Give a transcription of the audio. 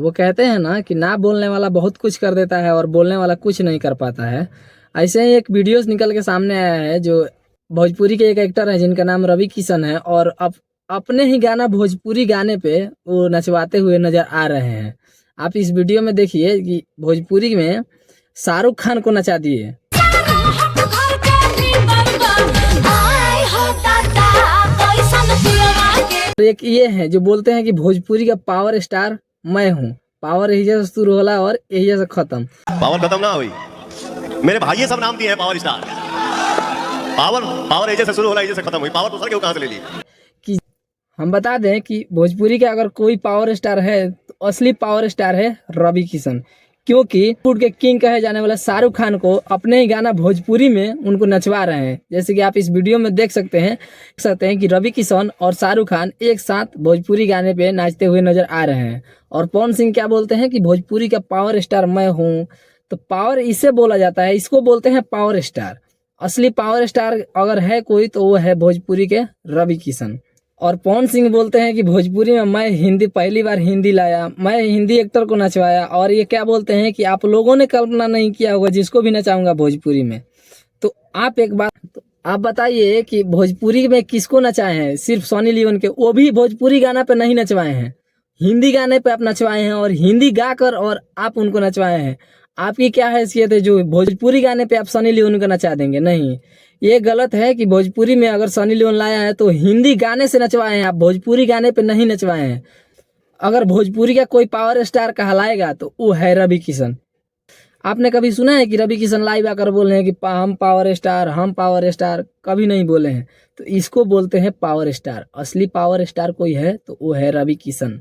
वो कहते हैं ना कि ना बोलने वाला बहुत कुछ कर देता है और बोलने वाला कुछ नहीं कर पाता है। ऐसे ही एक वीडियोस निकल के सामने आया है जो भोजपुरी के एक एक्टर है जिनका नाम रवि किशन है, और अपने ही गाना भोजपुरी गाने पे वो नचवाते हुए नजर आ रहे हैं। आप इस वीडियो में देखिए कि भोजपुरी में शाहरुख खान को नचा दिए। एक ये है जो बोलते हैं कि भोजपुरी का पावर स्टार मैं हूँ, पावर यही से शुरू होला और यही से खत्म। पावर खत्म ना हुई, मेरे भाई ये सब नाम दिए हैं पावर स्टार। पावर यही से शुरू होला यही से खत्म हुई, पावर दूसरा क्यों कहां से ले ली? कि हम बता दें कि भोजपुरी का अगर कोई पावर स्टार है तो असली पावर स्टार है रवि किशन, क्योंकि बॉलीवुड के किंग कहे जाने वाले शाहरुख खान को अपने ही गाना भोजपुरी में उनको नचवा रहे हैं। जैसे कि आप इस वीडियो में देख सकते हैं कि रवि किशन और शाहरुख खान एक साथ भोजपुरी गाने पे नाचते हुए नजर आ रहे हैं। और पवन सिंह क्या बोलते हैं कि भोजपुरी का पावर स्टार मैं हूँ। तो पावर इसे बोला जाता है, इसको बोलते हैं पावर स्टार। असली पावर स्टार अगर है कोई तो वो है भोजपुरी के रवि किशन। और पवन सिंह बोलते हैं कि भोजपुरी में मैं हिंदी पहली बार हिंदी लाया, मैं हिंदी एक्टर को नचवाया। और ये क्या बोलते हैं कि आप लोगों ने कल्पना नहीं किया होगा जिसको भी नचाऊंगा भोजपुरी में। तो आप एक बात तो आप बताइए कि भोजपुरी में किसको नचाए हैं? सिर्फ सनी लियोन के, वो भी भोजपुरी गाना पे नहीं नचवाए हैं, हिंदी गाने पे आप नचवाए हैं और हिंदी गाकर और आप उनको नचवाए हैं। आपकी क्या हैसियत है जो भोजपुरी गाने पे आप सनी लियोन को नचा देंगे? नहीं, ये गलत है कि भोजपुरी में अगर सनी लियोन लाया है तो हिंदी गाने से नचवाए हैं, आप भोजपुरी गाने पे नहीं नचवाए हैं। अगर भोजपुरी का कोई पावर स्टार कहलाएगा तो वो है रवि किशन। आपने कभी सुना है कि रवि किशन लाइव आकर बोल रहे हैं कि हम पावर स्टार? कभी नहीं बोले हैं। तो इसको बोलते हैं पावर स्टार। असली पावर स्टार कोई है तो वो है रवि किशन।